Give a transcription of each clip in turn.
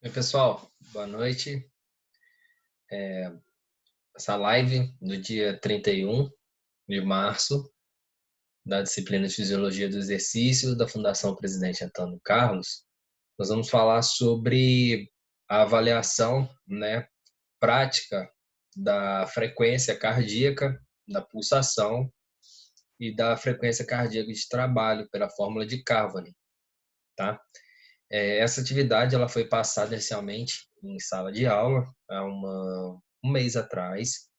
Oi, pessoal, boa noite. Essa live do dia 31 de março, da disciplina de Fisiologia do Exercício da Fundação Presidente Antônio Carlos, nós vamos falar sobre a avaliação, prática da frequência cardíaca, da pulsação e da frequência cardíaca de trabalho pela fórmula de Carnot, tá? Essa atividade ela foi passada inicialmente em sala de aula há um mês atrás.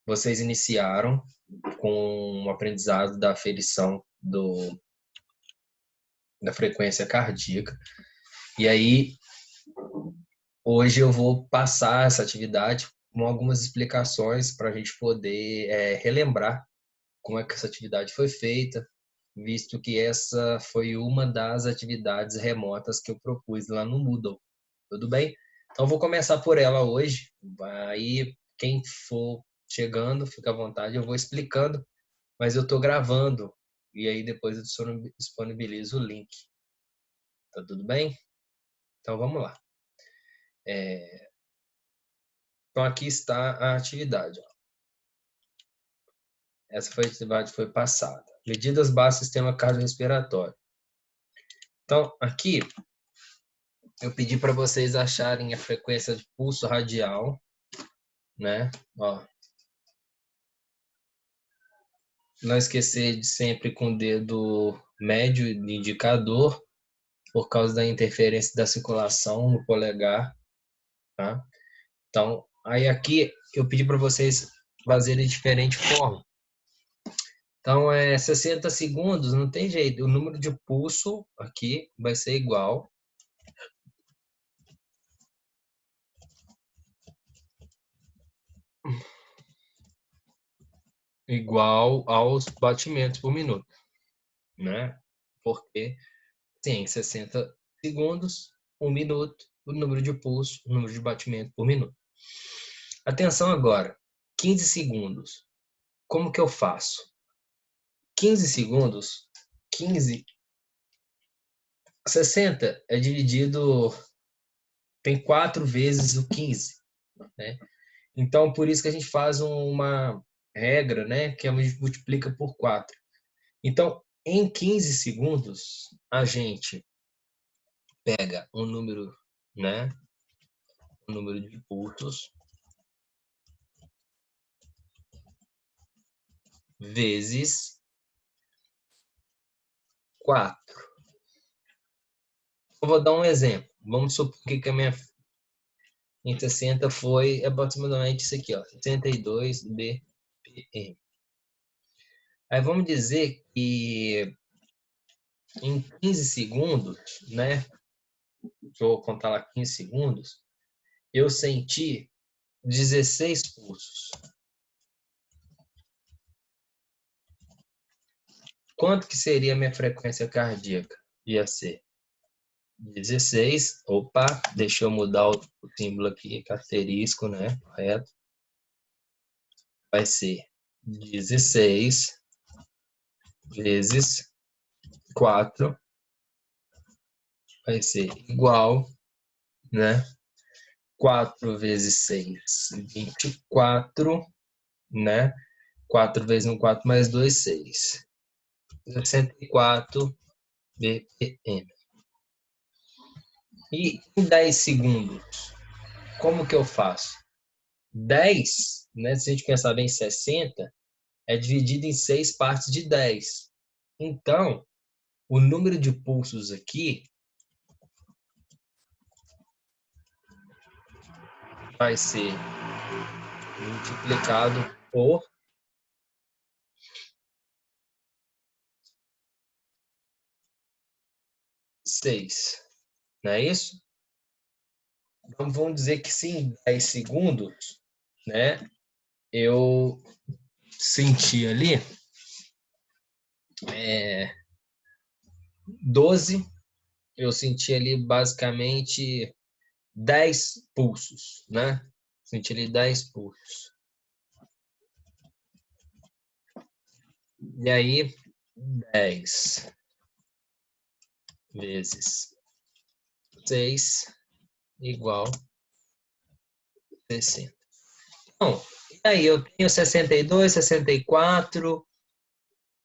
Vocês iniciaram com o aprendizado da aferição da frequência cardíaca. E aí, hoje eu vou passar essa atividade com algumas explicações para a gente poder relembrar como é que essa atividade foi feita, visto que essa foi uma das atividades remotas que eu propus lá no Moodle. Tudo bem? Então, vou começar por ela hoje. Aí, quem for chegando, fica à vontade, eu vou explicando, mas eu estou gravando e aí depois eu disponibilizo o link. Tá tudo bem? Então, vamos lá. Então, aqui está a atividade. Essa atividade foi passada. Medidas básicas do sistema cardiorrespiratório. Então, aqui, eu pedi para vocês acharem a frequência de pulso radial, né? Ó, não esquecer de sempre com o dedo médio de indicador, por causa da interferência da circulação no polegar, tá? Então, aí aqui eu pedi para vocês fazerem de diferente forma. Então, 60 segundos, não tem jeito. O número de pulso aqui vai ser igual aos batimentos por minuto, né? Porque, sim, 60 segundos, 1 minuto, o número de pulso, o número de batimento por minuto. Atenção agora, 15 segundos. Como que eu faço? 15 segundos, 60 é dividido, tem 4 vezes o 15, né? Então, por isso que a gente faz uma regra, né, que a gente multiplica por 4. Então, em 15 segundos, a gente pega um número, né, um número de pulsos vezes 4. Eu vou dar um exemplo. Vamos supor que a minha em 60 foi aproximadamente isso aqui, ó, 62 BPM. Aí vamos dizer que em 15 segundos, né? Vou contar lá 15 segundos, eu senti 16 pulsos. Quanto que seria a minha frequência cardíaca? Ia ser 16. Opa, deixa eu mudar o símbolo aqui, asterisco, né? Correto? Vai ser 16 vezes 4 vai ser igual, né? 4 vezes 6, 24, né? 4 vezes 1, 4 mais 2, 6. 64 BPM. E em 10 segundos, como que eu faço? 10, né? Se a gente pensar bem, 60, é dividido em 6 partes de 10. Então, o número de pulsos aqui vai ser multiplicado por 6. Não é isso? Então, vamos dizer que se em 10 segundos, né, eu senti ali 12, eu senti ali basicamente 10 pulsos, né? Senti ali 10 pulsos. E aí, 10 vezes 6 igual 60. Bom, e aí eu tenho 62, 64. O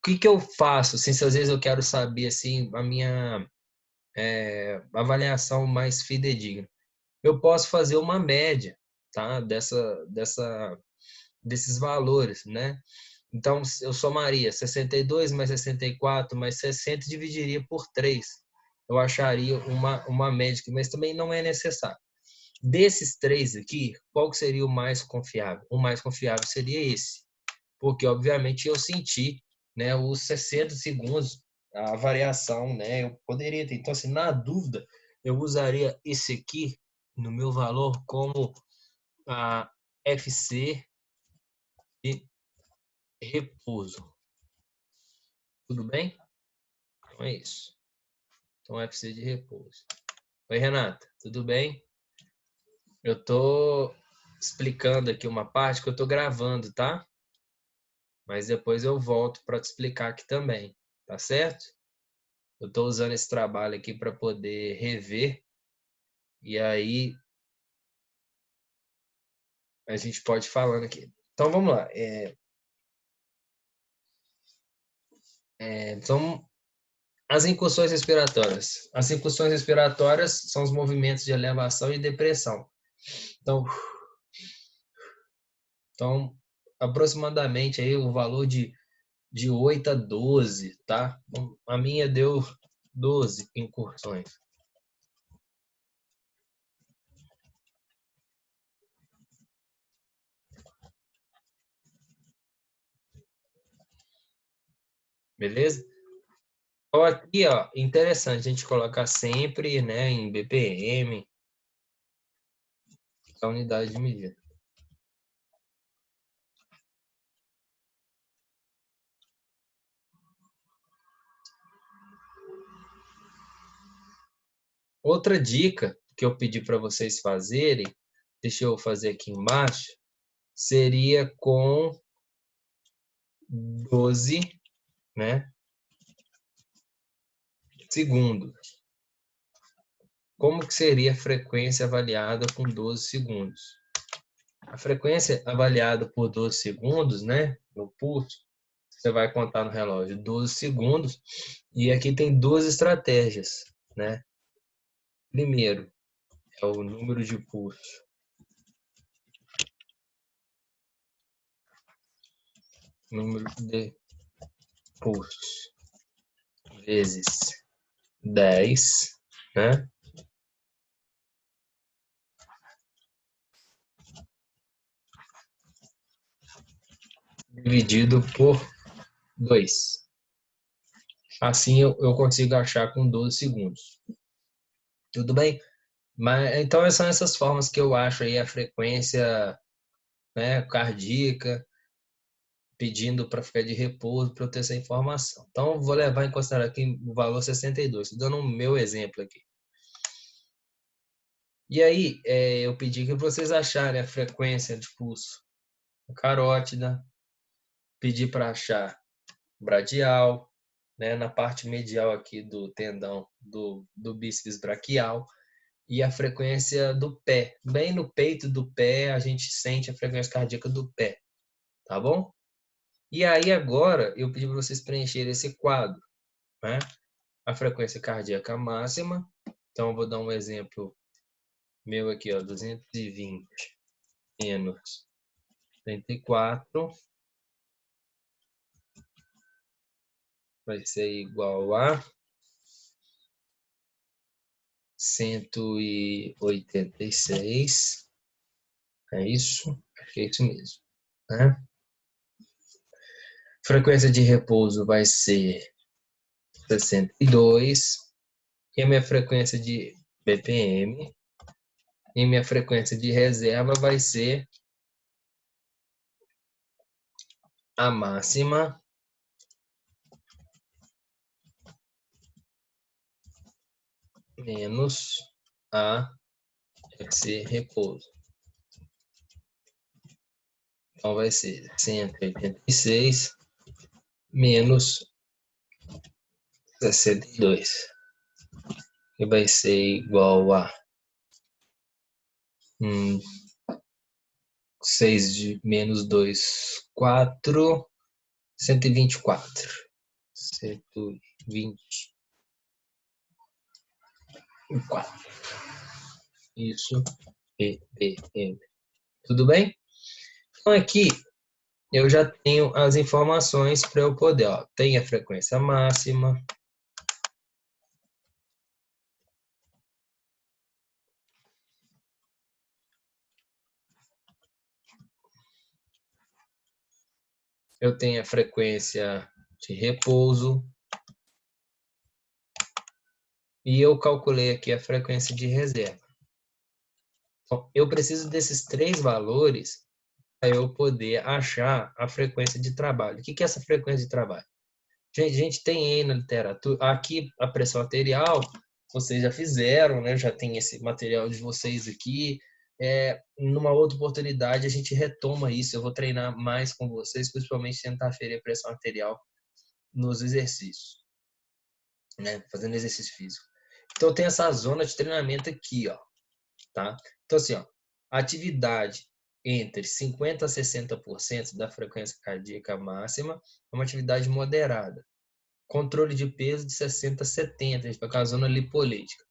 que que eu faço? Assim, se às vezes eu quero saber assim a minha avaliação mais fidedigna. Eu posso fazer uma média, tá? Desses valores, né? Então, eu somaria 62 mais 64 mais 60 e dividiria por 3. Eu acharia uma média, mas também não é necessário. Desses três aqui, qual que seria o mais confiável? O mais confiável seria esse, porque obviamente eu senti, né, os 60 segundos, a variação, né, eu poderia ter. Então, assim, na dúvida, eu usaria esse aqui no meu valor como a FC de repouso. Tudo bem? Então é isso. Então, FC de repouso. Oi, Renata, tudo bem? Eu tô explicando aqui uma parte que eu tô gravando, tá? Mas depois eu volto para te explicar aqui também, tá certo? Eu estou usando esse trabalho aqui para poder rever e aí a gente pode ir falando aqui. Então vamos lá. Então, as incursões respiratórias. As incursões respiratórias são os movimentos de elevação e depressão. Então aproximadamente aí o valor de 8 a 12, tá? A minha deu 12 incursões. Beleza? Então aqui, ó, interessante a gente colocar sempre, né, em BPM, a unidade de medida. Outra dica que eu pedi para vocês fazerem, deixa eu fazer aqui embaixo, seria com 12, né, segundos. Como que seria a frequência avaliada com 12 segundos? A frequência avaliada por 12 segundos, né, no pulso, você vai contar no relógio 12 segundos, e aqui tem duas estratégias, né? Primeiro, é o número de pulso. Número de pulsos vezes 10, né? Dividido por 2. Assim eu consigo achar com 12 segundos. Tudo bem? Mas então são essas formas que eu acho aí a frequência, né, cardíaca, pedindo para ficar de repouso para eu ter essa informação. Então eu vou levar em consideração aqui o valor 62, estou dando o meu exemplo aqui. E aí, eu pedi que vocês acharem a frequência de pulso carótida, pedi para achar bradial, né, na parte medial aqui do tendão do bíceps braquial e a frequência do pé. Bem no peito do pé, a gente sente a frequência cardíaca do pé, tá bom? E aí agora eu pedi para vocês preencherem esse quadro, né? A frequência cardíaca máxima. Então eu vou dar um exemplo meu aqui, ó, 220 menos 34 vai ser igual a 186. É isso? Acho que é isso mesmo, né? Frequência de repouso vai ser 62. E a minha frequência de BPM. E minha frequência de reserva vai ser a máxima menos a FC repouso. Então vai ser 186 menos 62. Que vai ser igual a 6 de menos 2, 4. 124. 124. Isso. ppm. Tudo bem? Então aqui eu já tenho as informações para eu poder, ó, tem a frequência máxima, eu tenho a frequência de repouso e eu calculei aqui a frequência de reserva. Então, eu preciso desses 3 valores para eu poder achar a frequência de trabalho. O que é essa frequência de trabalho? A gente tem aí na literatura, aqui a pressão arterial, vocês já fizeram, né? Já tem esse material de vocês aqui. Numa outra oportunidade a gente retoma isso. Eu vou treinar mais com vocês, principalmente tentar ferir a pressão arterial nos exercícios, né? Fazendo exercício físico. Então tem essa zona de treinamento aqui, ó, tá? Então assim, ó, atividade entre 50% a 60% da frequência cardíaca máxima é uma atividade moderada. Controle de peso de 60 a 70, a gente vai com a zona lipolítica.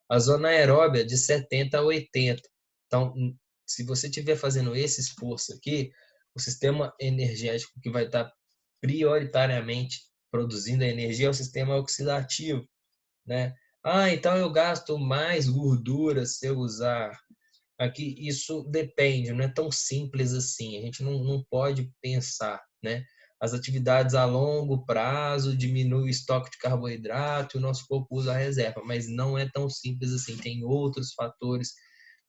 A zona aeróbia de 70 a 80. Então, se você estiver fazendo esse esforço aqui, o sistema energético que vai estar prioritariamente produzindo a energia é o sistema oxidativo, né? Então eu gasto mais gordura se eu usar aqui. Isso depende, não é tão simples assim. A gente não pode pensar, né? As atividades a longo prazo diminuem o estoque de carboidrato e o nosso corpo usa a reserva, mas não é tão simples assim. Tem outros fatores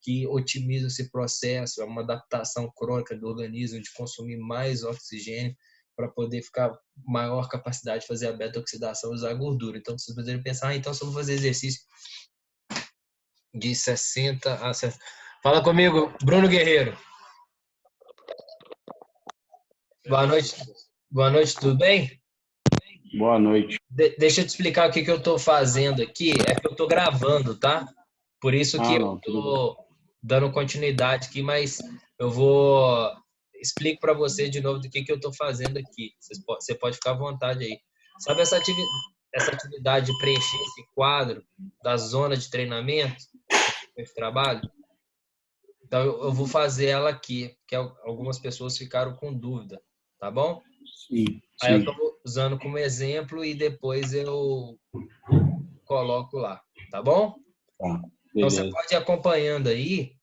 que otimizam esse processo, é uma adaptação crônica do organismo de consumir mais oxigênio para poder ficar maior capacidade de fazer a beta-oxidação e usar a gordura. Então, vocês poderiam pensar, então se eu vou fazer exercício de 60 a 70. Fala comigo, Bruno Guerreiro. Boa noite. Boa noite, tudo bem? Boa noite. Deixa eu te explicar o que eu estou fazendo aqui. É que eu estou gravando, tá? Por isso que eu Não, tudo bem. estou dando continuidade aqui, mas eu vou explico para você de novo do que eu estou fazendo aqui. Você pode ficar à vontade aí. Sabe essa atividade de preencher esse quadro da zona de treinamento, esse trabalho? Então eu vou fazer ela aqui, que algumas pessoas ficaram com dúvida, tá bom? Sim, Aí eu sim. estou usando como exemplo e depois eu coloco lá, tá bom? Tá, Então você beleza. pode ir acompanhando aí,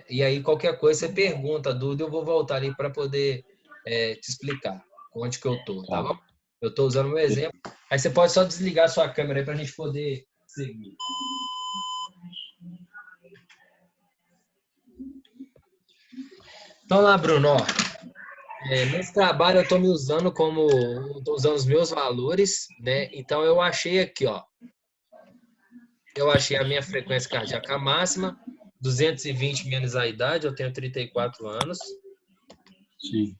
e aí qualquer coisa você pergunta, dúvida, eu vou voltar ali para poder te explicar onde que eu tô, tá Tá. bom? Eu estou usando o meu exemplo. Aí você pode só desligar a sua câmera aí para a gente poder seguir. Então lá, Bruno, ó, nesse trabalho eu estou me usando estou usando os meus valores, né? Então eu achei aqui, ó, eu achei a minha frequência cardíaca máxima, 220 menos a idade, eu tenho 34 anos. Sim.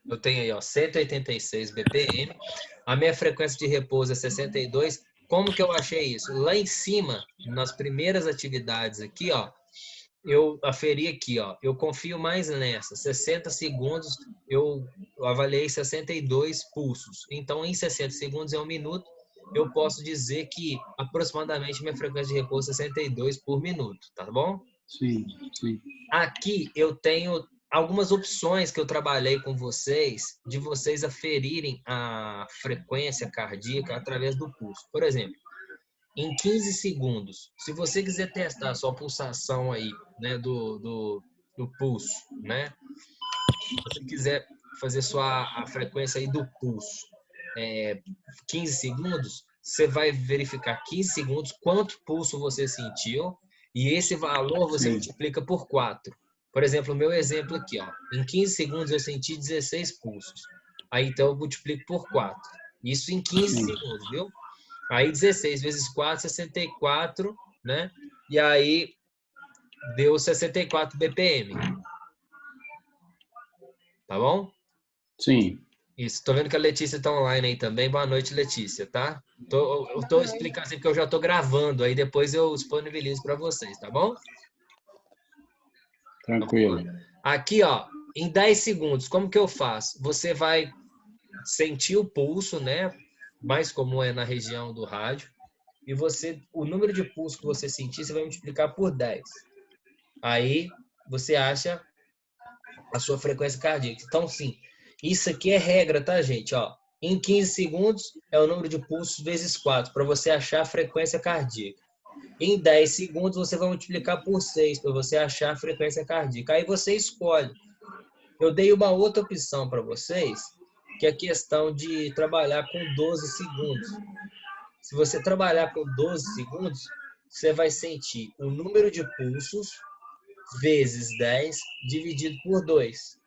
Eu tenho aí, ó, 186 BPM. A minha frequência de repouso é 62. Como que eu achei isso? Lá em cima, nas primeiras atividades aqui, ó, eu aferi aqui, ó, eu confio mais nessa. 60 segundos, eu avaliei 62 pulsos. Então, em 60 segundos é 1 minuto. Eu posso dizer que aproximadamente minha frequência de repouso é 62 por minuto, tá bom? Sim, sim. Aqui eu tenho algumas opções que eu trabalhei com vocês, de vocês aferirem a frequência cardíaca através do pulso. Por exemplo, em 15 segundos, se você quiser testar a sua pulsação aí, né, do pulso, né? Se você quiser fazer a frequência aí do pulso, 15 segundos, você vai verificar 15 segundos quanto pulso você sentiu e esse valor você Sim. multiplica por 4. Por exemplo, o meu exemplo aqui, ó, em 15 segundos eu senti 16 pulsos. Aí então eu multiplico por 4. Isso em 15 Sim. segundos, viu? Aí 16 vezes 4, 64, né? E aí deu 64 BPM. Tá bom? Sim. Isso, tô vendo que a Letícia tá online aí também. Boa noite, Letícia, tá? Eu tô explicando assim porque eu já tô gravando, aí depois eu disponibilizo para vocês, tá bom? Então, vamos lá. Tranquilo. Aqui, ó, em 10 segundos, como que eu faço? Você vai sentir o pulso, né? Mais comum é na região do rádio. E o número de pulso que você sentir, você vai multiplicar por 10. Aí você acha a sua frequência cardíaca. Então, sim, isso aqui é regra, tá, gente? Ó, em 15 segundos é o número de pulsos vezes 4 para você achar a frequência cardíaca. Em 10 segundos, você vai multiplicar por 6 para você achar a frequência cardíaca. Aí você escolhe. Eu dei uma outra opção para vocês, que é a questão de trabalhar com 12 segundos. Se você trabalhar com 12 segundos, você vai sentir o número de pulsos vezes 10 dividido por 2,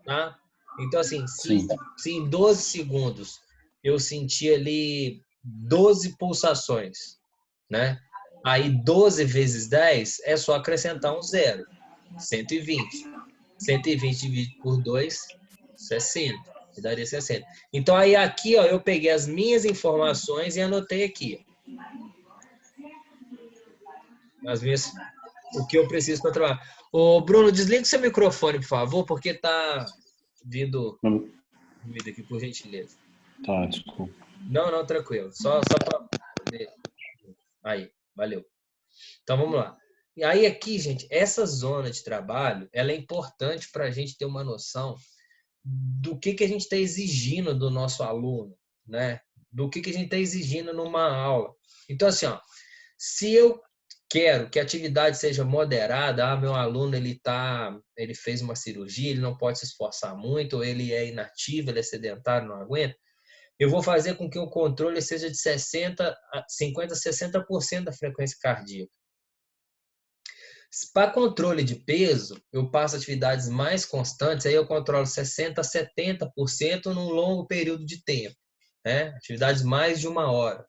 tá? Então, assim, Sim. se em 12 segundos eu senti ali 12 pulsações, né? Aí 12 vezes 10 é só acrescentar um zero, 120. 120 dividido por 2, 60. Que daria 60. Então, aí aqui, ó, eu peguei as minhas informações e anotei aqui. As minhas, o que eu preciso para trabalhar. Ô, Bruno, desliga o seu microfone, por favor, porque tá vindo ruído aqui, por gentileza. Tá, desculpa. Não, não, tranquilo. Só para poder. Aí, valeu. Então vamos lá. E aí aqui, gente, essa zona de trabalho, ela é importante para a gente ter uma noção do que a gente está exigindo do nosso aluno, né? Do que a gente está exigindo numa aula. Então, assim, ó, se eu quero que a atividade seja moderada, meu aluno ele fez uma cirurgia, ele não pode se esforçar muito, ou ele é inativo, ele é sedentário, não aguenta, eu vou fazer com que o controle seja de 50 a 60% da frequência cardíaca. Para controle de peso, eu passo atividades mais constantes, aí eu controlo 60 a 70% num longo período de tempo, né? Atividades mais de 1 hora.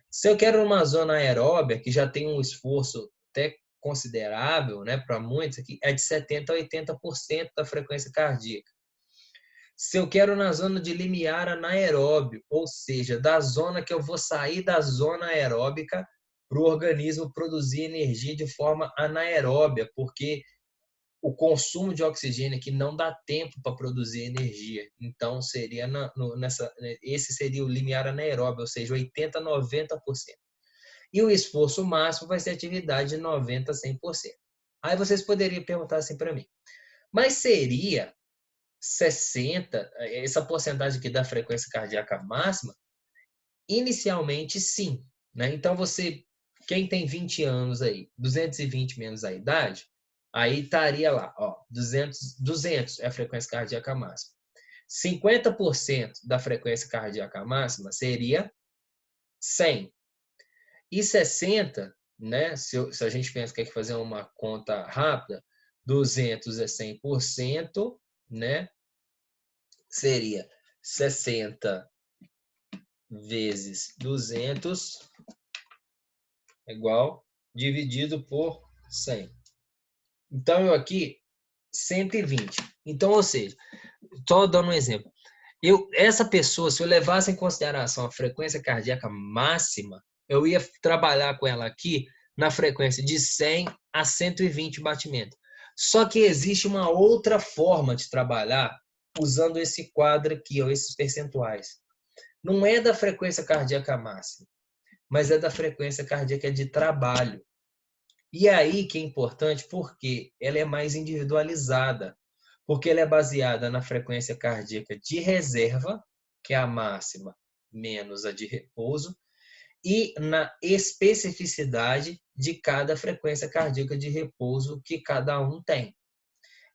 Se eu quero uma zona aeróbica, que já tem um esforço até considerável, né, para muitos aqui, é de 70 a 80% da frequência cardíaca. Se eu quero na zona de limiar anaeróbio, ou seja, da zona que eu vou sair da zona aeróbica para o organismo produzir energia de forma anaeróbia, porque o consumo de oxigênio aqui não dá tempo para produzir energia. Então, seria esse seria o limiar anaeróbio, ou seja, 80 a 90%. E o esforço máximo vai ser atividade de 90 a 100%. Aí vocês poderiam perguntar assim para mim, mas seria 60, essa porcentagem aqui da frequência cardíaca máxima? Inicialmente, sim. Né? Então, quem tem 20 anos aí, 220 menos a idade, aí estaria lá, ó, 200 é a frequência cardíaca máxima. 50% da frequência cardíaca máxima seria 100. E 60, né? Se a gente pensa que é fazer uma conta rápida, 200 é 100%, né? Seria 60 vezes 200 igual dividido por 100. Então, eu aqui, 120. Então, ou seja, estou dando um exemplo. Essa pessoa, se eu levasse em consideração a frequência cardíaca máxima, eu ia trabalhar com ela aqui na frequência de 100 a 120 batimentos. Só que existe uma outra forma de trabalhar usando esse quadro aqui, ou esses percentuais. Não é da frequência cardíaca máxima, mas é da frequência cardíaca de trabalho. E aí que é importante porque ela é mais individualizada, porque ela é baseada na frequência cardíaca de reserva, que é a máxima, menos a de repouso, e na especificidade de cada frequência cardíaca de repouso que cada um tem.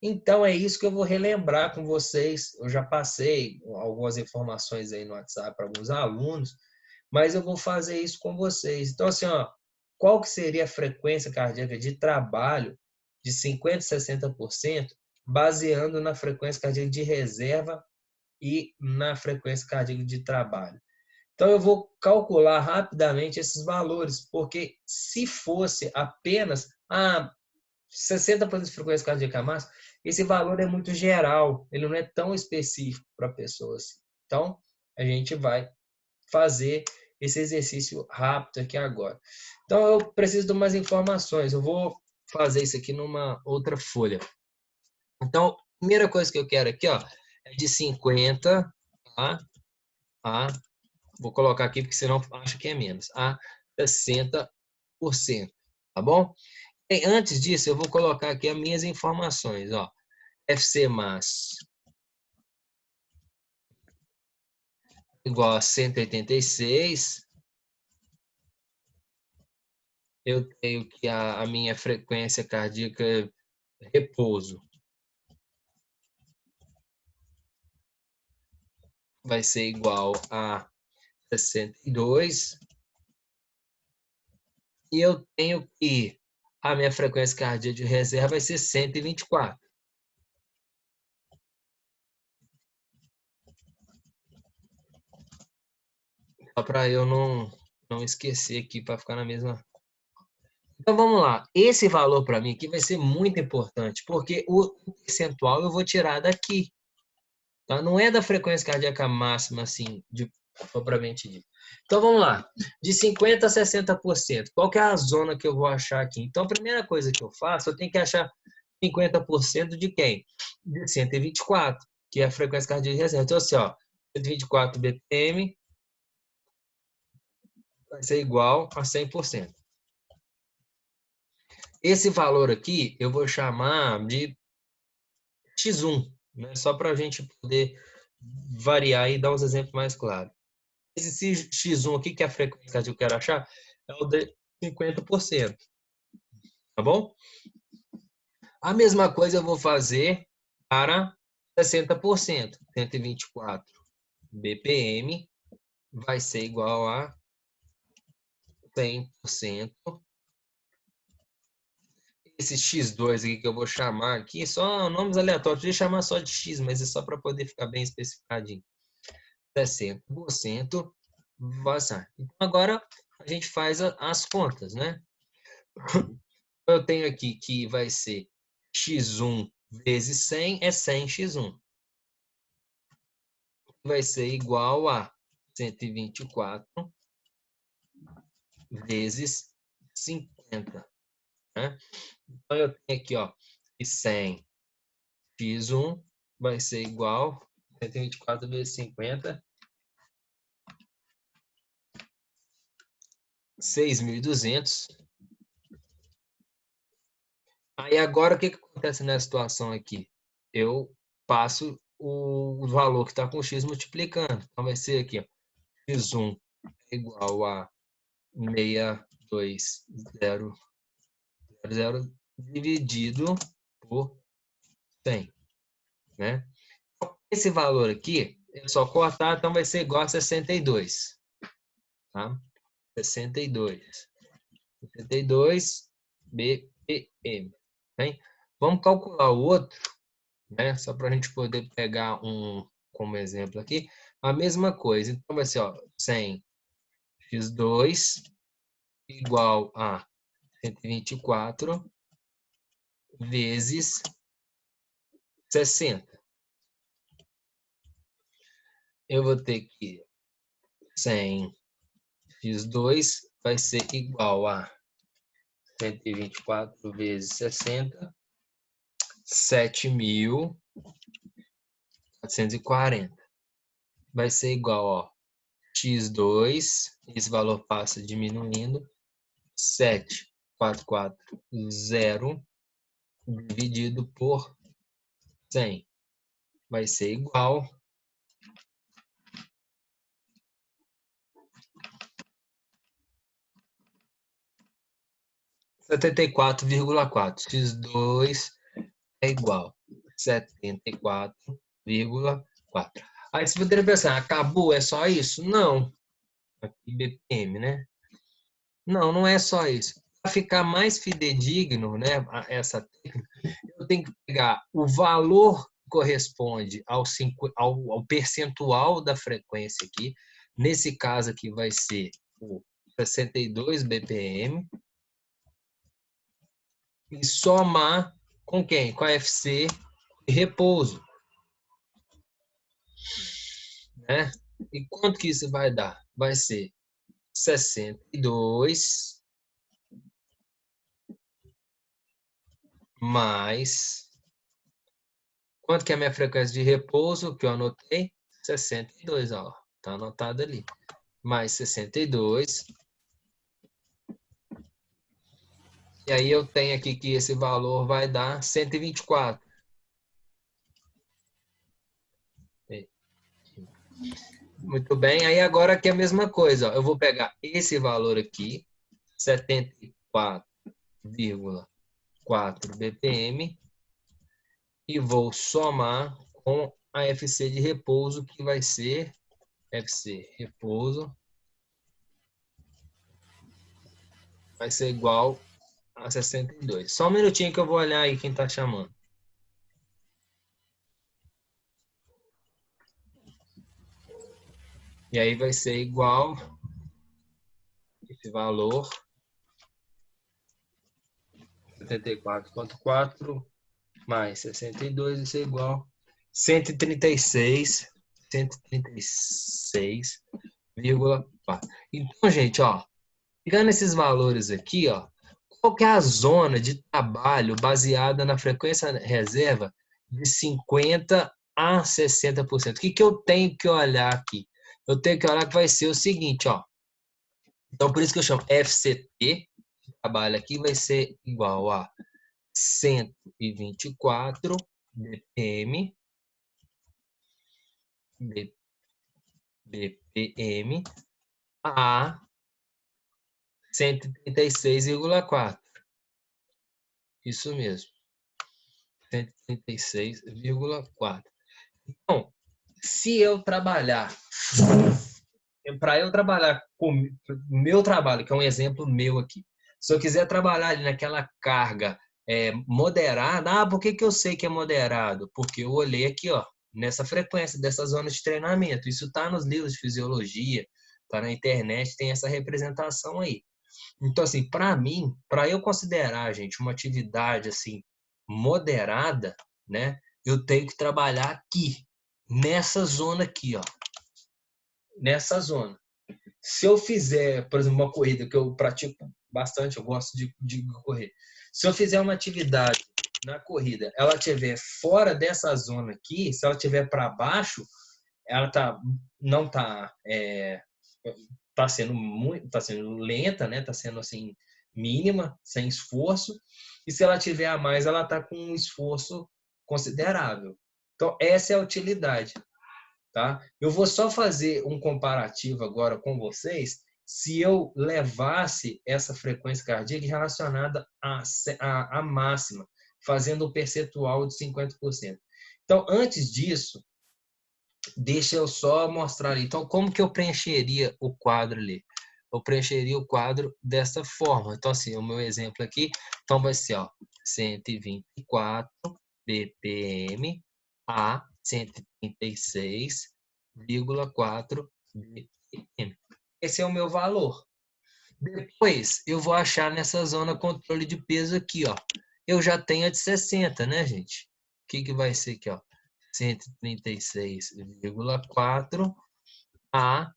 Então é isso que eu vou relembrar com vocês. Eu já passei algumas informações aí no WhatsApp para alguns alunos, mas eu vou fazer isso com vocês. Então, assim, ó, qual que seria a frequência cardíaca de trabalho de 50% a 60%, baseando na frequência cardíaca de reserva e na frequência cardíaca de trabalho? Então, eu vou calcular rapidamente esses valores, porque se fosse apenas, 60% de frequência cardíaca máxima, esse valor é muito geral, ele não é tão específico para pessoas. Então, a gente vai fazer esse exercício rápido aqui agora. Então, eu preciso de umas informações. Eu vou fazer isso aqui numa outra folha. Então, a primeira coisa que eu quero aqui, ó, é de 50 a vou colocar aqui porque senão acho que é menos, a 60%, tá bom? E antes disso, eu vou colocar aqui as minhas informações, ó. FC mass igual a 186. Eu tenho que a minha frequência cardíaca repouso vai ser igual a 62. E eu tenho que a minha frequência cardíaca de reserva vai ser 124. Só para eu não esquecer aqui, para ficar na mesma. Então vamos lá. Esse valor para mim aqui vai ser muito importante, porque o percentual eu vou tirar daqui. Tá? Não é da frequência cardíaca máxima, assim, propriamente dito. Então vamos lá. De 50% a 60%. Qual que é a zona que eu vou achar aqui? Então a primeira coisa que eu faço, eu tenho que achar 50% de quem? De 124, que é a frequência cardíaca de reserva. Então assim, ó, 124 BPM vai ser igual a 100%. Esse valor aqui eu vou chamar de X1, né? Só para a gente poder variar e dar uns exemplos mais claros. Esse X1 aqui, que é a frequência que eu quero achar, é o de 50%. Tá bom? A mesma coisa eu vou fazer para 60%. 124 BPM vai ser igual a 100%. Esse X2 aqui que eu vou chamar aqui, só nomes aleatórios, deixa eu chamar só de X, mas é só para poder ficar bem especificadinho. 60% vai ser. Então, agora a gente faz as contas, né? Eu tenho aqui que vai ser X1 vezes 100 é 100x1. Vai ser igual a 124 vezes 50. Né? Então, eu tenho aqui, ó, que 100x1 vai ser igual a 124 vezes 50, 6.200. Aí agora o que acontece nessa situação aqui? Eu passo o valor que está com x multiplicando. Então vai ser aqui, ó, x1 é igual a 62000 dividido por 100, né? Esse valor aqui é só cortar, então vai ser igual a 62, tá? 62 BPM. Bem, vamos calcular o outro, né? Só para a gente poder pegar um como exemplo aqui. A mesma coisa. Então vai ser, ó, 100x2 igual a 124 vezes 60. Eu vou ter que 100x2 vai ser igual a 124 vezes 60, 7.440. Vai ser igual, ó, x2, esse valor passa diminuindo, 7.440 dividido por 100. Vai ser igual a 74,4. X2 é igual a 74,4. Aí você poderia pensar, acabou, é só isso? Não. Aqui BPM, né? Não, não é só isso. Para ficar mais fidedigno, né, a essa técnica, eu tenho que pegar o valor que corresponde ao percentual da frequência aqui. Nesse caso aqui vai ser o 62 BPM. e somar com quem? Com a FC de repouso, né? E quanto que isso vai dar? Vai ser 62 mais... Quanto que é a minha frequência de repouso, que eu anotei? 62, ó. Tá anotado ali. Mais 62. E aí eu tenho aqui que esse valor vai dar 124. Muito bem. Aí agora aqui é a mesma coisa, ó. Eu vou pegar esse valor aqui, 74,4 BPM, e vou somar com a FC de repouso, que vai ser FC repouso, vai ser igual a 62. Só um minutinho que eu vou olhar aí quem está chamando. E aí vai ser igual esse valor, 74,4 mais 62, vai ser igual 136,4. Então, gente, ó, pegando esses valores aqui, ó, qual que é a zona de trabalho baseada na frequência reserva de 50 a 60%? O que que eu tenho que olhar aqui? Eu tenho que olhar que vai ser o seguinte, ó. Então, por isso que eu chamo FCT, trabalho aqui, vai ser igual a 124 BPM, BPM a 136,4. Isso mesmo. 136,4. Então, se eu trabalhar, para eu trabalhar com o meu trabalho, que é um exemplo meu aqui, se eu quiser trabalhar ali naquela carga moderada, por que que eu sei que é moderado? Porque eu olhei aqui, ó, nessa frequência dessa zona de treinamento. Isso está nos livros de fisiologia, está na internet, tem essa representação aí. Então, assim, para mim, para eu considerar, gente, uma atividade assim moderada, né, eu tenho que trabalhar aqui, nessa zona aqui, ó, nessa zona. Se eu fizer, por exemplo, uma corrida que eu pratico bastante, eu gosto de correr. Se eu fizer uma atividade na corrida, ela estiver fora dessa zona aqui, se ela estiver para baixo, ela não tá sendo muito, tá sendo lenta, né? Tá sendo assim mínima, sem esforço. E se ela tiver a mais, ela tá com um esforço considerável. Então essa é a utilidade, tá? Eu vou só fazer um comparativo agora com vocês. Se eu levasse essa frequência cardíaca relacionada à máxima, fazendo um percentual de 50%. Então, antes disso, deixa eu só mostrar ali. Então, como que eu preencheria o quadro ali? Eu preencheria o quadro dessa forma. Então, assim, o meu exemplo aqui, então vai ser, ó, 124 BPM a 136,4 BPM. Esse é o meu valor. Depois, eu vou achar nessa zona controle de peso aqui, ó. Eu já tenho a de 60, né, gente? O que que vai ser aqui, ó? 136,4 a...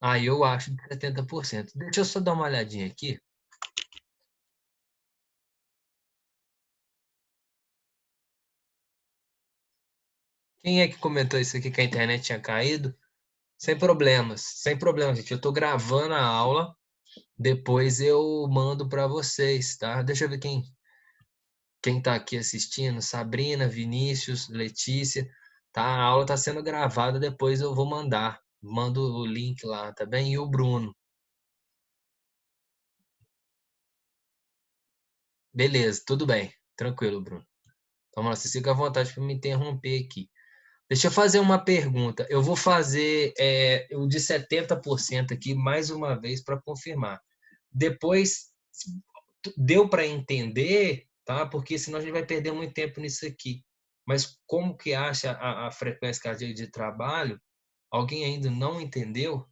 Aí eu acho de 70%. Deixa eu só dar uma olhadinha aqui. Quem é que comentou isso aqui que a internet tinha caído? Sem problemas, gente. Eu estou gravando a aula, depois eu mando para vocês, tá? Deixa eu ver quem está aqui assistindo. Sabrina, Vinícius, Letícia, tá? A aula está sendo gravada, depois eu vou mandar. Mando o link lá, tá bem? E o Bruno. Beleza, tudo bem. Tranquilo, Bruno. Então, você fica à vontade para me interromper aqui. Deixa eu fazer uma pergunta. Eu vou fazer o de 70% aqui mais uma vez para confirmar. Depois, deu para entender, tá? Porque senão a gente vai perder muito tempo nisso aqui. Mas como que acha a frequência cardíaca de trabalho? Alguém ainda não entendeu?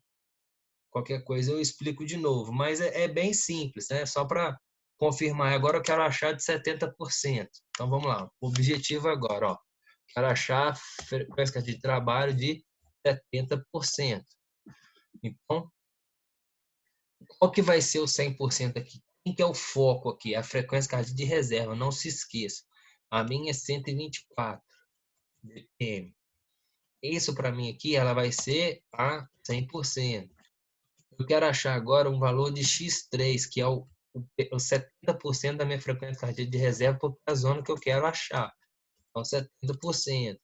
Qualquer coisa eu explico de novo. Mas é bem simples, né? Só para confirmar. Agora eu quero achar de 70%. Então vamos lá. O objetivo agora, ó. Quero achar a frequência de trabalho de 70%. Então, qual que vai ser o 100% aqui? Quem que é o foco aqui? A frequência cardíaca de reserva, não se esqueça. A minha é 124 BPM. Isso para mim aqui, ela vai ser a 100%. Eu quero achar agora um valor de X3, que é o 70% da minha frequência cardíaca de reserva, porque é a zona que eu quero achar. Então, 70%.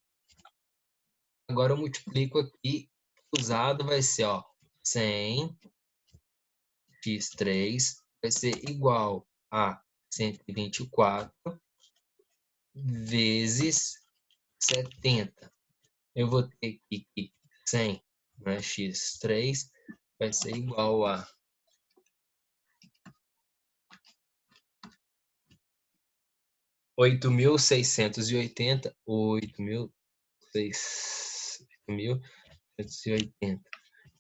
Agora eu multiplico aqui, usado vai ser, ó, 100 x3 vai ser igual a 124 vezes 70. Eu vou ter aqui que 100 mais x3 vai ser igual a 8.680.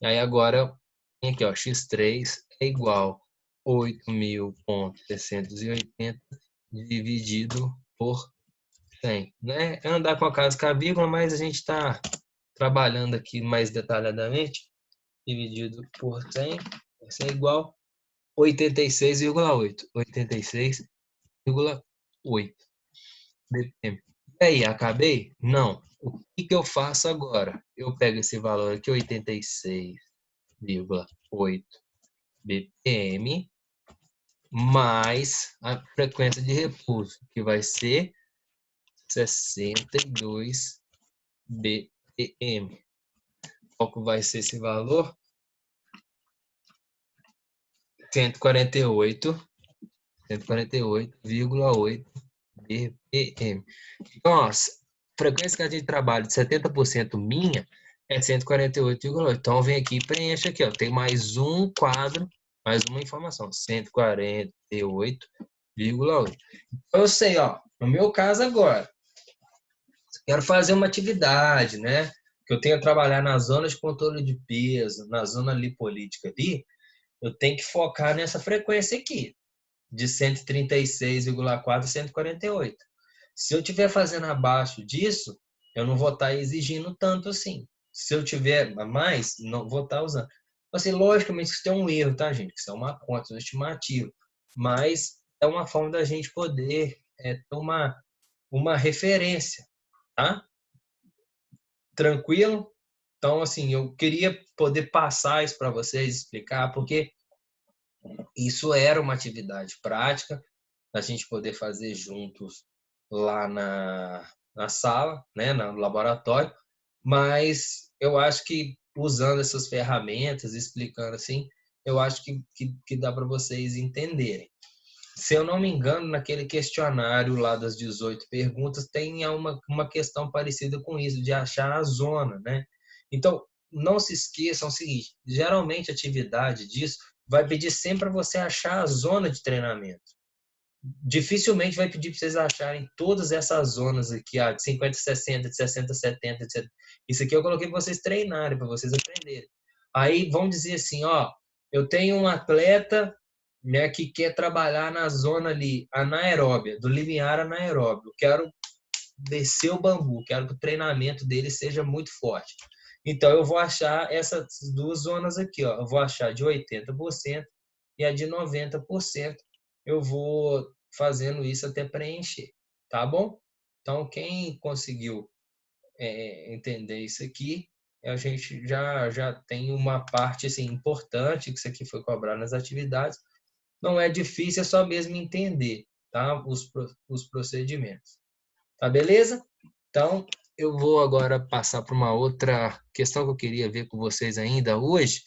E aí agora tem aqui, ó, x3 é igual a 8.680 dividido por 100, né? É andar com a casa com a vírgula, mas a gente está trabalhando aqui mais detalhadamente. Dividido por 100 vai ser igual a 86,8. 86,8 BPM. E aí, acabei? Não. O que que eu faço agora? Eu pego esse valor aqui, 86,8 BPM, mais a frequência de repouso, que vai ser 62 BPM. Qual que vai ser esse valor? 148,8 BPM. Então, ó, frequência que a gente trabalha de 70% minha é 148,8. Então, vem aqui e preenche aqui, ó. Tem mais um quadro, mais uma informação. 148,8. Então, eu sei, ó, no meu caso agora, quero fazer uma atividade, né? Que eu tenho que trabalhar na zona de controle de peso, na zona lipolítica ali, eu tenho que focar nessa frequência aqui, de 136,4 a 148. Se eu estiver fazendo abaixo disso, eu não vou estar exigindo tanto assim. Se eu tiver a mais, não vou estar usando. Assim, logicamente, isso tem um erro, tá, gente? Isso é uma conta, uma estimativa. Mas é uma forma da gente poder ter uma referência, tá? Tranquilo? Então, assim, eu queria poder passar isso para vocês, explicar, porque isso era uma atividade prática, a gente poder fazer juntos lá na sala, né, no laboratório, mas eu acho que usando essas ferramentas, explicando assim, eu acho que dá para vocês entenderem. Se eu não me engano, naquele questionário lá das 18 perguntas, tem uma questão parecida com isso, de achar a zona, né? Então, não se esqueçam o seguinte, geralmente a atividade disso vai pedir sempre para você achar a zona de treinamento. Dificilmente vai pedir para vocês acharem todas essas zonas aqui, de 50, 60, de 60, 70, etc. Isso aqui eu coloquei para vocês treinarem, para vocês aprenderem. Aí vão dizer assim, ó, eu tenho um atleta, né, que quer trabalhar na zona ali anaeróbia, do limiar anaeróbio. Eu quero descer o bambu, quero que o treinamento dele seja muito forte. Então eu vou achar essas duas zonas aqui, ó. Eu vou achar de 80% e a de 90%. Eu vou fazendo isso até preencher, tá bom? Então quem conseguiu entender isso aqui, a gente já tem uma parte assim importante que isso aqui foi cobrado nas atividades. Não é difícil, é só mesmo entender, tá? Os procedimentos. Tá beleza? Então, eu vou agora passar para uma outra questão que eu queria ver com vocês ainda hoje,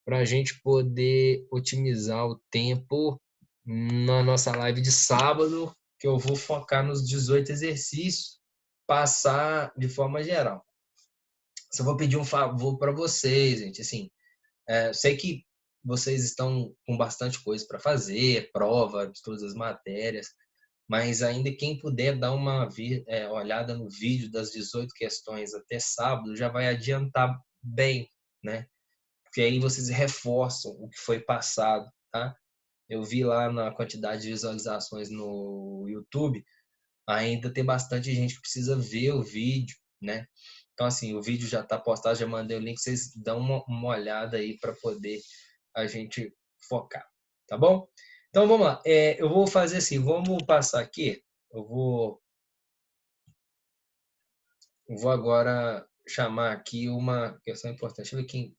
para a gente poder otimizar o tempo na nossa live de sábado, que eu vou focar nos 18 exercícios, passar de forma geral. Só vou pedir um favor para vocês, gente, assim, sei que vocês estão com bastante coisa para fazer, prova de todas as matérias, mas ainda quem puder dar uma olhada no vídeo das 18 questões até sábado já vai adiantar bem, né? Porque aí vocês reforçam o que foi passado, tá? Eu vi lá na quantidade de visualizações no YouTube, ainda tem bastante gente que precisa ver o vídeo, né? Então, assim, o vídeo já está postado, já mandei o link, vocês dão uma olhada aí para poder a gente focar, tá bom? Então, vamos lá. Eu vou fazer assim, vamos passar aqui. Eu vou agora chamar aqui uma questão importante. Deixa eu ver quem...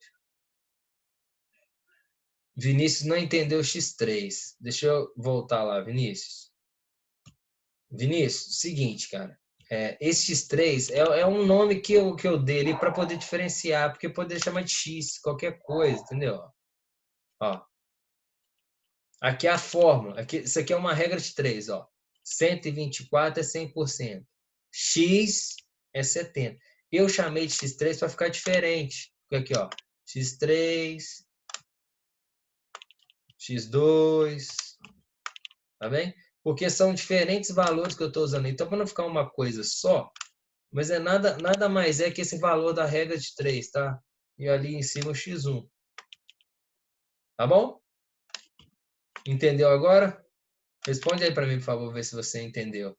Vinícius não entendeu o X3. Deixa eu voltar lá, Vinícius. Vinícius, seguinte, cara. Esse X3 é um nome que eu dei ali para poder diferenciar, porque poder chamar de X, qualquer coisa, entendeu? Ó, aqui é a fórmula. Isso aqui é uma regra de 3, ó. 124 é 100%. X é 70. Eu chamei de X3 para ficar diferente. Porque aqui, ó. X3, X2, tá bem? Porque são diferentes valores que eu estou usando. Então, para não ficar uma coisa só, mas nada mais é que esse valor da regra de 3, tá? E ali em cima o X1. Tá bom? Entendeu agora? Responde aí para mim, por favor, ver se você entendeu.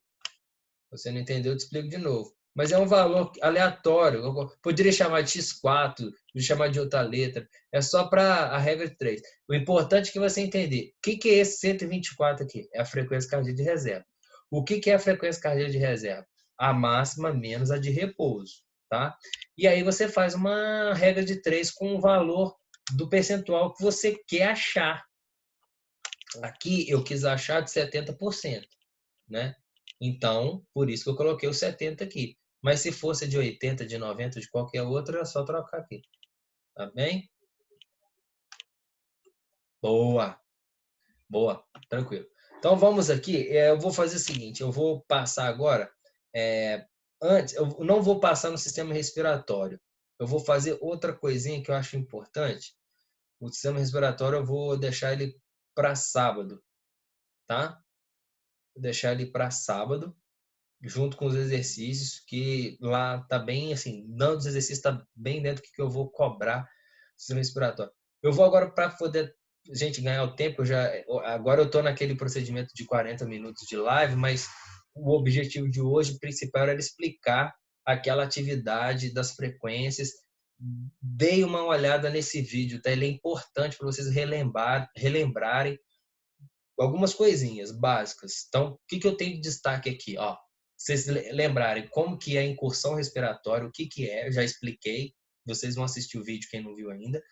Se você não entendeu, eu te explico de novo. Mas é um valor aleatório. Eu poderia chamar de X4, poderia chamar de outra letra. É só para a regra de 3. O importante é que você entender. O que é esse 124 aqui? É a frequência cardíaca de reserva. O que é a frequência cardíaca de reserva? A máxima menos a de repouso. Tá? E aí você faz uma regra de 3 com o valor do percentual que você quer achar. Aqui eu quis achar de 70%, né? Então, por isso que eu coloquei o 70 aqui. Mas se fosse de 80, de 90, de qualquer outro, é só trocar aqui. Tá bem? Boa. Boa. Tranquilo. Então, vamos aqui. Eu vou fazer o seguinte. Eu vou passar agora... antes, eu não vou passar no sistema respiratório. Eu vou fazer outra coisinha que eu acho importante. O sistema respiratório eu vou deixar ele para sábado. Tá? Vou deixar ele para sábado, junto com os exercícios, que lá tá bem, assim, dando os exercícios tá bem dentro do que eu vou cobrar do sistema respiratório. Eu vou agora, para poder a gente ganhar o tempo, agora eu tô naquele procedimento de 40 minutos de live, mas o objetivo de hoje principal era explicar aquela atividade das frequências. Dei uma olhada nesse vídeo, tá? Ele é importante para vocês relembrarem algumas coisinhas básicas. Então, o que eu tenho de destaque aqui? Ó, vocês lembrarem como que é a incursão respiratória, o que é, eu já expliquei. Vocês vão assistir o vídeo, quem não viu ainda.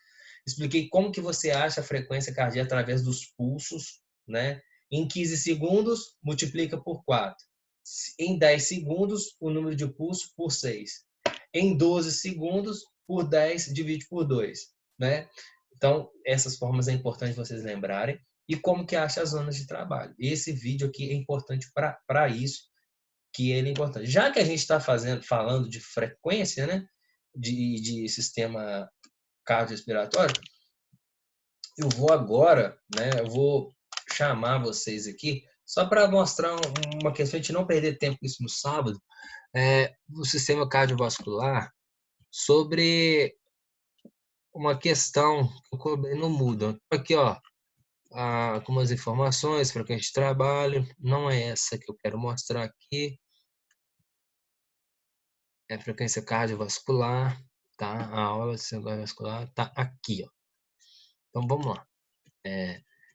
Expliquei como que você acha a frequência cardíaca através dos pulsos, né? Em 15 segundos, multiplica por 4. Em 10 segundos, o número de pulso por 6. Em 12 segundos, por 10, divide por 2, né? Então, essas formas é importante vocês lembrarem. E como que acha as zonas de trabalho. Esse vídeo aqui é importante para isso, que ele é importante. Já que a gente está falando de frequência, né, de sistema cardiorrespiratório, eu vou agora, né, eu vou chamar vocês aqui, só para mostrar uma questão, a gente não perder tempo com isso no sábado, o sistema cardiovascular, sobre uma questão que eu não muda. Aqui, ó, algumas informações para que a gente trabalhe. Não é essa que eu quero mostrar aqui. É a frequência cardiovascular, tá? A aula de sistema cardiovascular tá aqui, ó. Então vamos lá.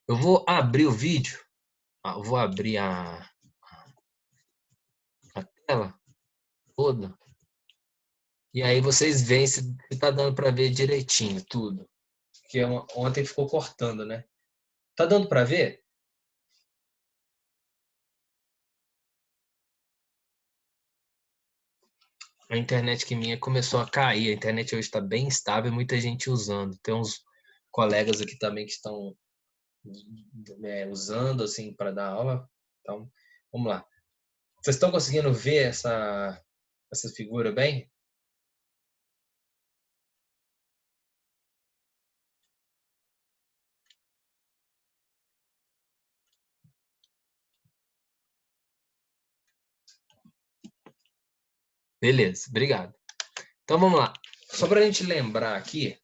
Eu vou abrir o vídeo. Eu vou abrir a tela toda. E aí vocês veem se tá dando para ver direitinho tudo. Porque ontem ficou cortando, né? Tá dando para ver? A internet que minha começou a cair. A internet hoje está bem estável e muita gente usando. Tem uns colegas aqui também que estão usando assim para dar aula. Então, vamos lá. Vocês estão conseguindo ver essa figura bem? Beleza, obrigado. Então vamos lá. Só para a gente lembrar aqui,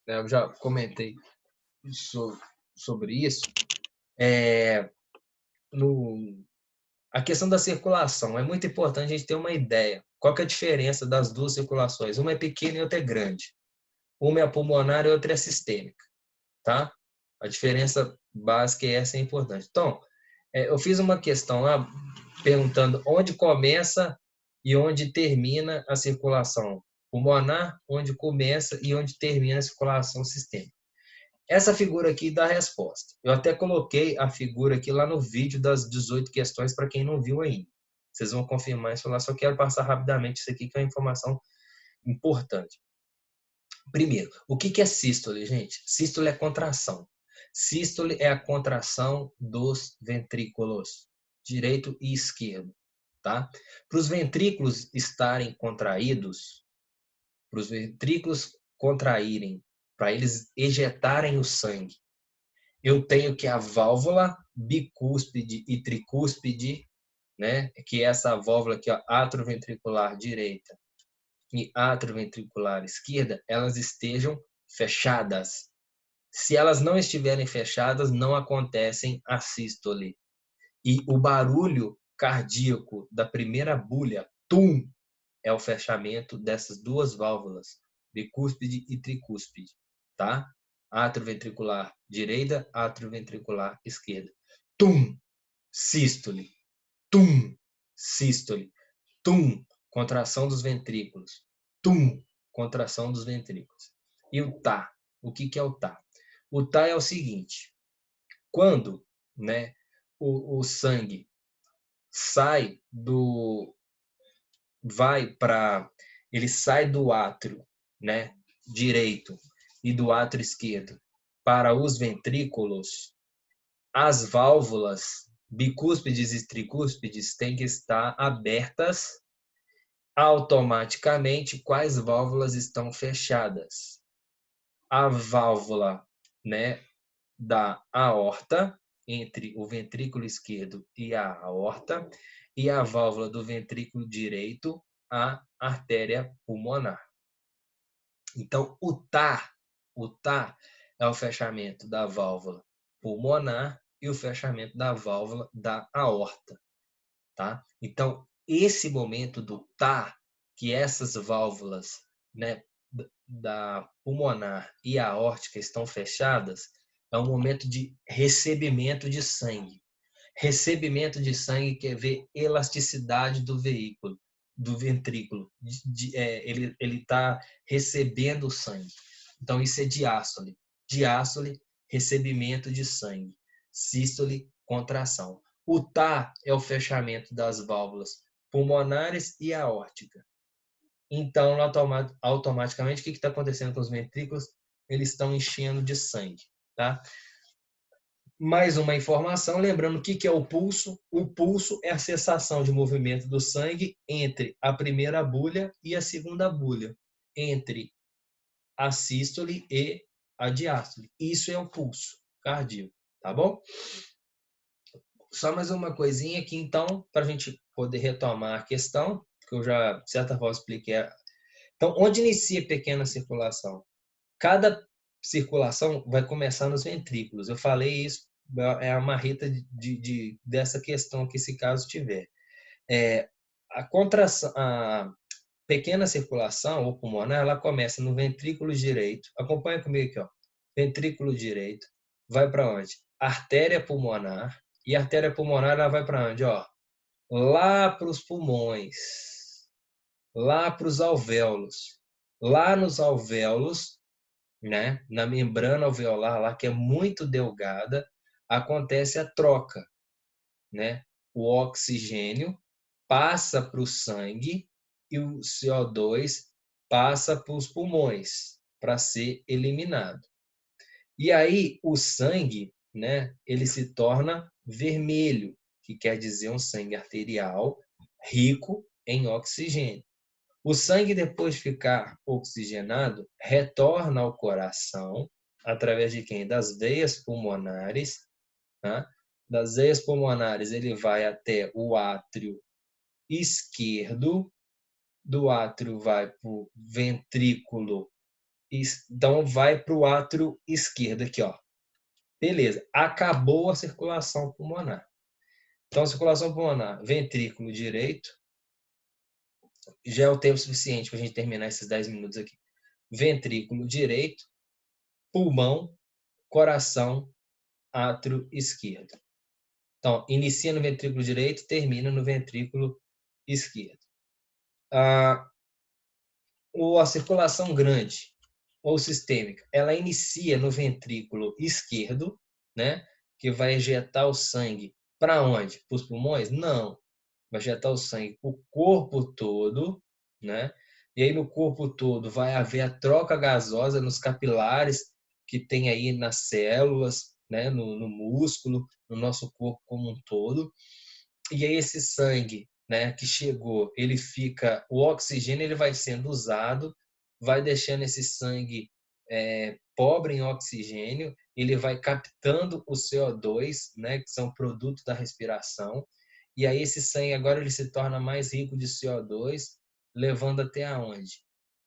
né, eu já comentei sobre isso. A questão da circulação, é muito importante a gente ter uma ideia. Qual que é a diferença das duas circulações? Uma é pequena e outra é grande. Uma é a pulmonar e outra é a sistêmica, tá? A diferença básica é essa, é importante. Então, eu fiz uma questão lá perguntando onde começa e onde termina a circulação pulmonar, onde começa e onde termina a circulação sistêmica. Essa figura aqui dá a resposta. Eu até coloquei a figura aqui lá no vídeo das 18 questões para quem não viu ainda. Vocês vão confirmar isso lá, só quero passar rapidamente isso aqui, que é uma informação importante. Primeiro, o que é sístole, gente? Sístole é contração. Sístole é a contração dos ventrículos, direito e esquerdo, tá? Para os ventrículos estarem contraídos, para os ventrículos contraírem, para eles ejetarem o sangue, eu tenho que a válvula bicúspide e tricúspide, né, que é essa válvula aqui, ó, atrioventricular direita e atrioventricular esquerda, elas estejam fechadas. Se elas não estiverem fechadas, não acontecem a sístole. E o barulho cardíaco da primeira bulha, tum, é o fechamento dessas duas válvulas, bicúspide e tricúspide, tá? Atrioventricular direita, atrioventricular esquerda. Tum, sístole. Tum, sístole. Tum, contração dos ventrículos. Tum, contração dos ventrículos. E o tá? O que é o tá? O tá é o seguinte: quando, né, o sangue sai do ele sai do átrio, né, direito e do átrio esquerdo para os ventrículos, as válvulas bicúspides e tricúspides têm que estar abertas automaticamente. Quais válvulas estão fechadas? A válvula, né, da aorta, entre o ventrículo esquerdo e a aorta, e a válvula do ventrículo direito, a artéria pulmonar. Então, o tá é o fechamento da válvula pulmonar e o fechamento da válvula da aorta, tá? Então, esse momento do tá, que essas válvulas, né, da pulmonar e aórtica estão fechadas, é um momento de recebimento de sangue. Recebimento de sangue quer ver elasticidade do veículo, do ventrículo. Ele está recebendo o sangue. Então, isso é diástole. Diástole, recebimento de sangue. Sístole, contração. O tá é o fechamento das válvulas pulmonares e aórtica. Então, automaticamente, o que está acontecendo com os ventrículos? Eles estão enchendo de sangue, tá? Mais uma informação, lembrando o que é o pulso. O pulso é a cessação de movimento do sangue entre a primeira bulha e a segunda bulha, entre a sístole e a diástole. Isso é o pulso cardíaco, tá bom? Só mais uma coisinha aqui, então, para a gente poder retomar a questão, que eu já, de certa forma, expliquei. Então, onde inicia a pequena circulação? Cada circulação vai começar nos ventrículos. Eu falei isso, é a marreta dessa questão aqui, se caso tiver. A contração, a pequena circulação ou pulmonar, ela começa no ventrículo direito. Acompanha comigo aqui, ó. Ventrículo direito. Vai para onde? Artéria pulmonar. E a artéria pulmonar, ela vai para onde? Ó, lá para os pulmões. Lá para os alvéolos. Lá nos alvéolos, né, na membrana alveolar lá, que é muito delgada, acontece a troca, né? O oxigênio passa para o sangue e o CO2 passa para os pulmões para ser eliminado. E aí o sangue, né, ele se torna vermelho, que quer dizer um sangue arterial rico em oxigênio. O sangue, depois de ficar oxigenado, retorna ao coração, através de quem? Das veias pulmonares. Tá? Das veias pulmonares, ele vai até o átrio esquerdo, do átrio vai para o ventrículo, então vai para o átrio esquerdo, aqui, ó. Beleza, acabou a circulação pulmonar. Então, a circulação pulmonar, ventrículo direito, já é o tempo suficiente para a gente terminar esses 10 minutos aqui. Ventrículo direito, pulmão, coração, átrio esquerdo. Então, inicia no ventrículo direito, termina no ventrículo esquerdo. A circulação grande ou sistêmica, ela inicia no ventrículo esquerdo, né? Que vai ejetar o sangue para onde? Para os pulmões? Não. Vai ejetar o sangue para o corpo todo, né? E aí no corpo todo vai haver a troca gasosa nos capilares que tem aí nas células, né? No músculo, no nosso corpo como um todo. E aí esse sangue, né, que chegou, ele fica, o oxigênio ele vai sendo usado, vai deixando esse sangue pobre em oxigênio, ele vai captando o CO2, né, que são produtos da respiração, e aí esse sangue agora ele se torna mais rico de CO2, levando até aonde?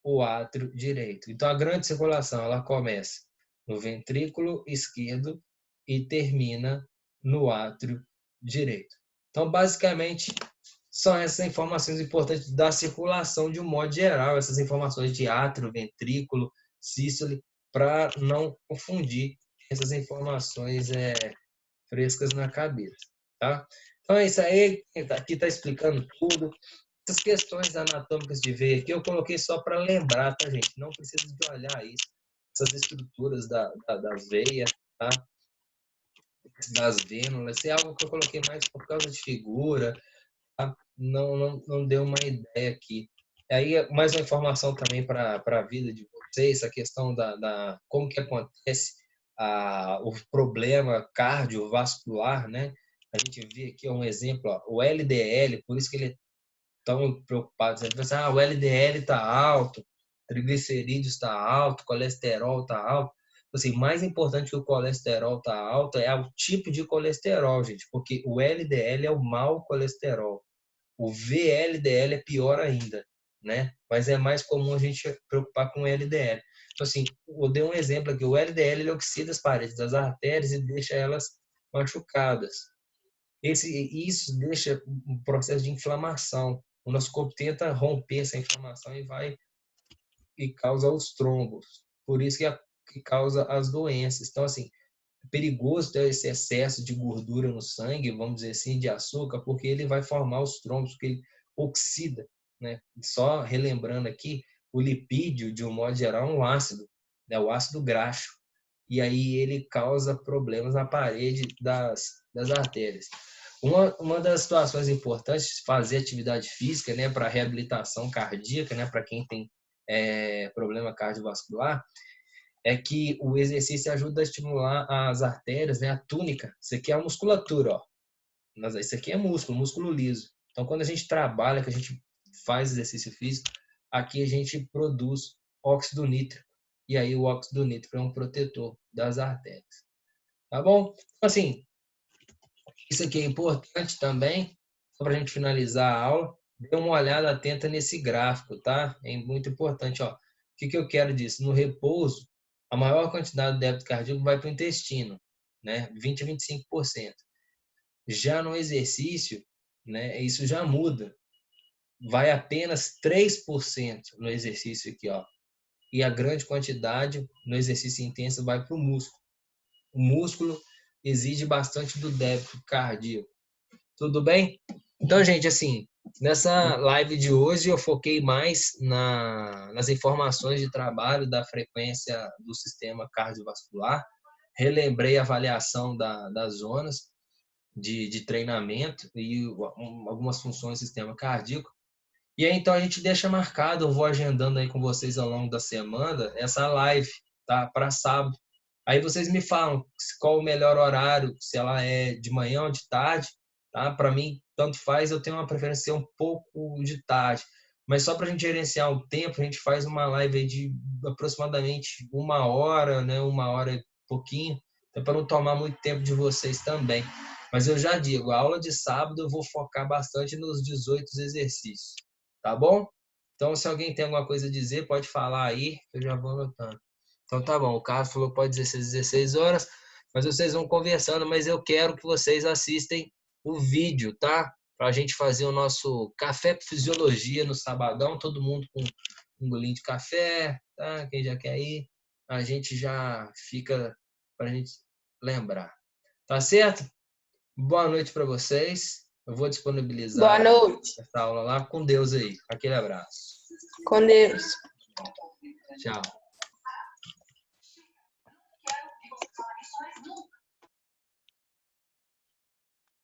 O átrio direito. Então a grande circulação ela começa no ventrículo esquerdo e termina no átrio direito. Então, basicamente, são essas informações importantes da circulação de um modo geral, essas informações de átrio, ventrículo, sístole, para não confundir essas informações frescas na cabeça, tá? Então é isso aí, aqui está explicando tudo. Essas questões anatômicas de veia aqui eu coloquei só para lembrar, tá, gente? Não precisa de olhar isso, essas estruturas das veias, tá? Das vênulas, isso é algo que eu coloquei mais por causa de figura, tá? Não deu uma ideia aqui. Aí, mais uma informação também para a vida de vocês, a questão como que acontece o problema cardiovascular, né? A gente vê aqui um exemplo, ó, o LDL, por isso que ele é tão preocupado. Você pensa, o LDL está alto, triglicerídeos está alto, colesterol está alto. Assim, mais importante que o colesterol tá alto é o tipo de colesterol, gente, porque o LDL é o mau colesterol. O VLDL é pior ainda, né? Mas é mais comum a gente se preocupar com o LDL. Então, assim, eu dei um exemplo aqui. O LDL ele oxida as paredes das artérias e deixa elas machucadas. Isso deixa um processo de inflamação. O nosso corpo tenta romper essa inflamação e causa os trombos. Por isso que causa as doenças. Então, assim, é perigoso ter esse excesso de gordura no sangue, vamos dizer assim, de açúcar, porque ele vai formar os trombos, porque ele oxida, né? Só relembrando aqui, o lipídio, de um modo geral, é um ácido, né? O ácido graxo. E aí ele causa problemas na parede das artérias. Uma das situações importantes é fazer atividade física, né, para reabilitação cardíaca, né, para quem tem problema cardiovascular, é que o exercício ajuda a estimular as artérias, né, a túnica. Isso aqui é a musculatura, ó. Mas isso aqui é músculo liso. Então, quando a gente trabalha, que a gente faz exercício físico, aqui a gente produz óxido nítrico. E aí o óxido nítrico é um protetor das artérias. Tá bom? Então, assim, isso aqui é importante também, só para a gente finalizar a aula. Dê uma olhada atenta nesse gráfico, tá? É muito importante, ó. O que eu quero disso? No repouso, a maior quantidade de débito cardíaco vai para o intestino, né? 20 a 25%. Já no exercício, né, isso já muda. Vai apenas 3% no exercício aqui, ó. E a grande quantidade no exercício intenso vai para o músculo. O músculo exige bastante do débito cardíaco. Tudo bem? Então, gente, assim, nessa live de hoje eu foquei mais nas informações de trabalho da frequência do sistema cardiovascular, relembrei a avaliação das zonas de treinamento e algumas funções do sistema cardíaco. E aí, então, a gente deixa marcado, eu vou agendando aí com vocês ao longo da semana, essa live, tá? Para sábado. Aí vocês me falam qual o melhor horário, se ela é de manhã ou de tarde, tá? Para mim, tanto faz, eu tenho uma preferência um pouco de tarde. Mas só para a gente gerenciar o tempo, a gente faz uma live aí de aproximadamente 1 hora, né? 1 hora e pouquinho, para não tomar muito tempo de vocês também. Mas eu já digo, a aula de sábado eu vou focar bastante nos 18 exercícios, tá bom? Então, se alguém tem alguma coisa a dizer, pode falar aí, que eu já vou anotando. Então, tá bom. O Carlos falou que pode 16 horas. Mas vocês vão conversando, mas eu quero que vocês assistem o vídeo, tá? Para a gente fazer o nosso café com fisiologia no sabadão, todo mundo com um golinho de café, tá? Quem já quer ir, a gente já fica para a gente lembrar. Tá certo? Boa noite para vocês. Eu vou Boa disponibilizar noite. essa aula lá. Com Deus aí. Aquele abraço. Com Deus. Tchau.